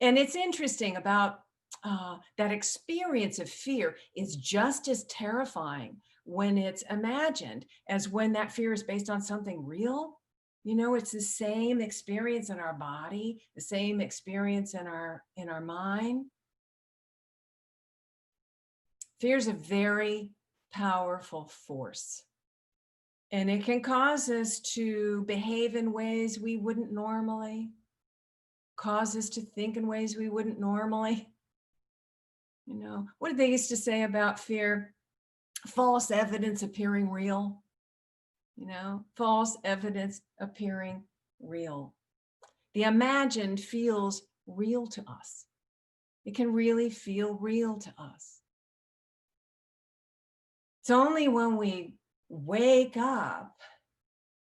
And it's interesting about that experience of fear is just as terrifying when it's imagined as when that fear is based on something real. You know, it's the same experience in our body, the same experience in our mind. Fear is a very powerful force, and it can cause us to behave in ways we wouldn't normally, cause us to think in ways we wouldn't normally. You know, what did they used to say about fear? False evidence appearing real. You know, false evidence appearing real. The imagined feels real to us. It can really feel real to us. It's only when we wake up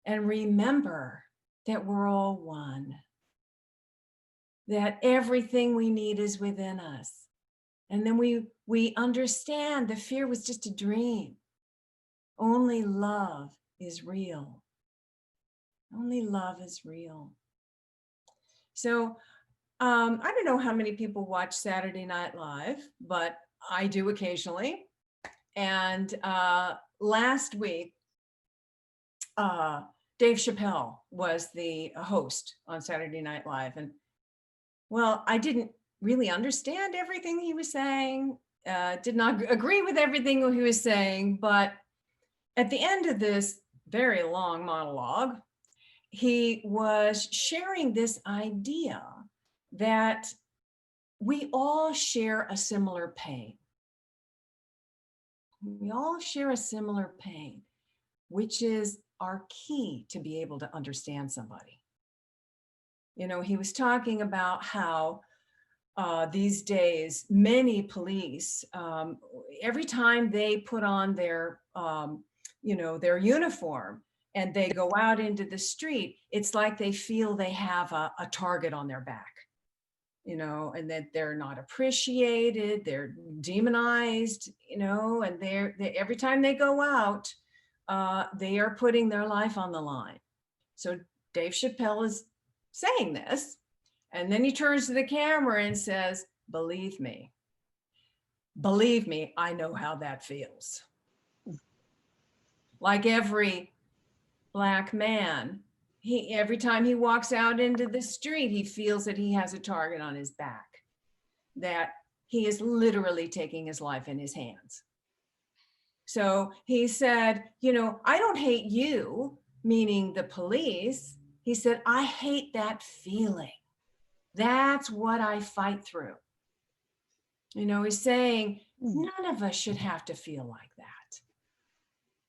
and remember that we're all one, that everything we need is within us. And then we understand the fear was just a dream. Only love is real. Only love is real. So I don't know how many people watch Saturday Night Live, but I do occasionally. And last week, Dave Chappelle was the host on Saturday Night Live. And well, I didn't really understand everything he was saying, did not agree with everything he was saying, but at the end of this very long monologue, he was sharing this idea that we all share a similar pain. We all share a similar pain, which is our key to be able to understand somebody. You know, he was talking about how these days, many police, every time they put on their, their uniform and they go out into the street, it's like they feel they have a target on their back, you know, and that they're not appreciated, they're demonized, you know, and every time they go out, they are putting their life on the line. So Dave Chappelle is saying this, and then he turns to the camera and says, believe me, I know how that feels. Like every Black man, every time he walks out into the street, he feels that he has a target on his back, that he is literally taking his life in his hands. So he said, you know, I don't hate you, meaning the police. He said, I hate that feeling. That's what I fight through. You know, he's saying none of us should have to feel like that.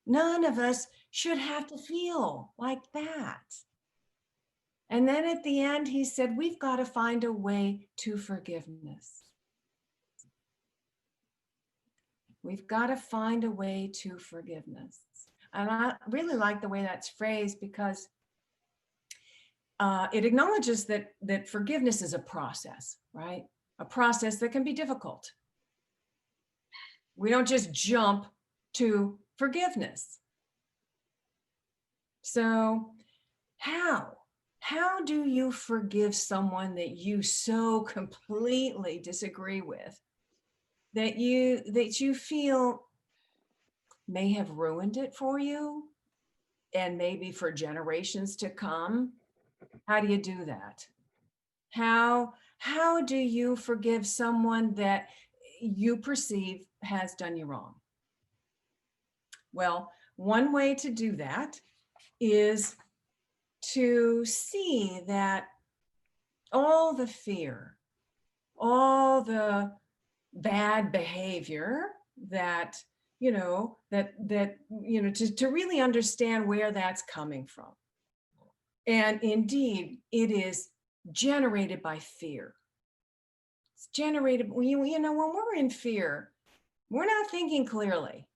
None of us should have to feel like that. And then at the end, he said, we've got to find a way to forgiveness. We've got to find a way to forgiveness. And I really like the way that's phrased, because it acknowledges that forgiveness is a process, right? A process that can be difficult. We don't just jump to forgiveness. So how do you forgive someone that you so completely disagree with, that you feel may have ruined it for you and maybe for generations to come? How do you do that? How do you forgive someone that you perceive has done you wrong? Well, one way to do that is to see that all the fear, all the bad behavior that, to really understand where that's coming from. And indeed, it is generated by fear. It's generated, when we're in fear, we're not thinking clearly.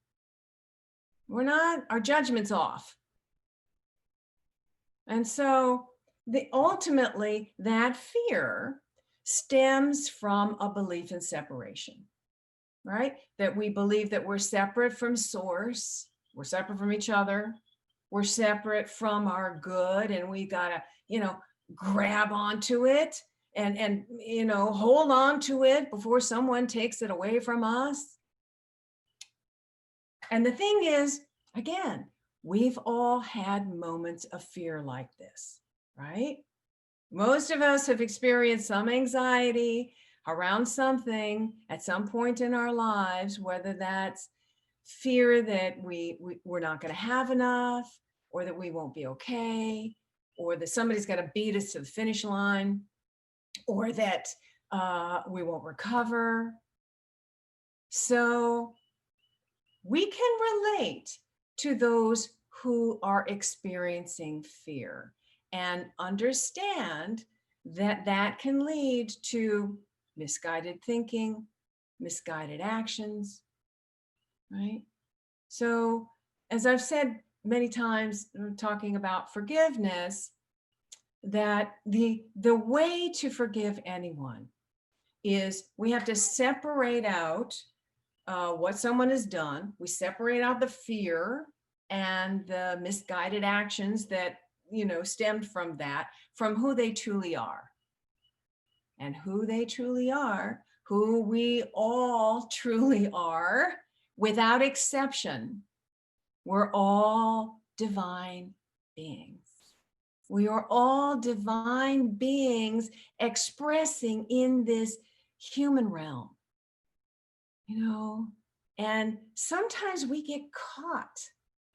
Our judgment's off. And so ultimately, that fear stems from a belief in separation, right? That we believe that we're separate from source, we're separate from each other, we're separate from our good, and we gotta, grab onto it and hold on to it before someone takes it away from us. And the thing is, again, we've all had moments of fear like this, right? Most of us have experienced some anxiety around something at some point in our lives, whether that's fear that we're not going to have enough, or that we won't be okay, or that somebody's going to beat us to the finish line, or that we won't recover. So we can relate to those who are experiencing fear and understand that that can lead to misguided thinking, misguided actions, right? So, as I've said many times, talking about forgiveness, that the way to forgive anyone is we have to separate out what someone has done. We separate out the fear and the misguided actions that stemmed from that, from who they truly are. And who they truly are, who we all truly are, without exception, we're all divine beings. We are all divine beings expressing in this human realm, and sometimes we get caught.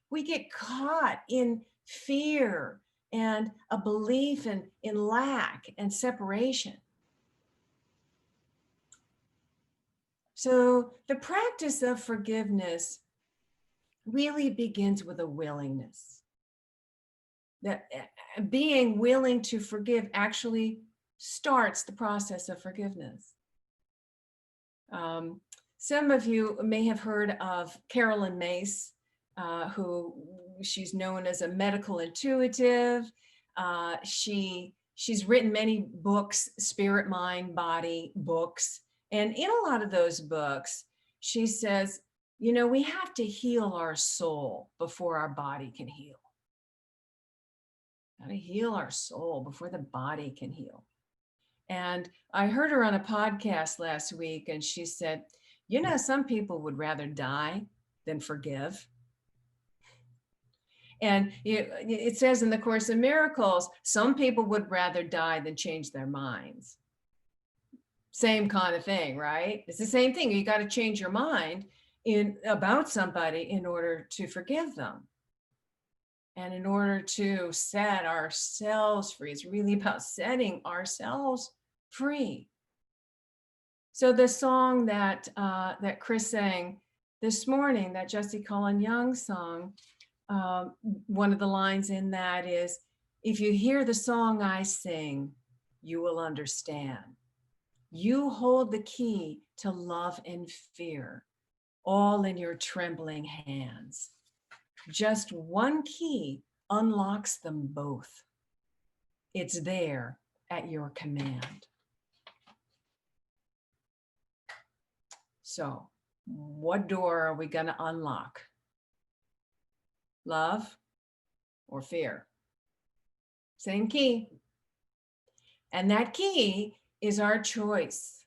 We get caught in fear and a belief in lack and separation. So the practice of forgiveness really begins with a willingness. That being willing to forgive actually starts the process of forgiveness. Some of you may have heard of Carolyn Mace, who she's known as a medical intuitive. She's written many books, spirit, mind, body books. And in a lot of those books, she says, we have to heal our soul before our body can heal. Got to heal our soul before the body can heal. And I heard her on a podcast last week, and she said, some people would rather die than forgive. And it says in the Course in Miracles, some people would rather die than change their minds. Same kind of thing, right? It's the same thing. You got to change your mind about somebody in order to forgive them. And in order to set ourselves free, it's really about setting ourselves free. So the song that Chris sang this morning, that Jesse Cullen Young song, one of the lines in that is, if you hear the song I sing, you will understand. You hold the key to love and fear, all in your trembling hands. Just one key unlocks them both. It's there at your command. So, what door are we going to unlock? Love or fear? Same key. And that key is our choice.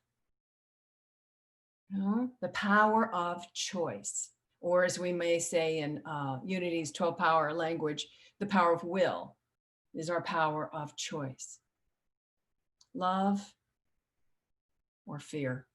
The power of choice. Or as we may say in Unity's 12-power language, the power of will is our power of choice. Love or fear?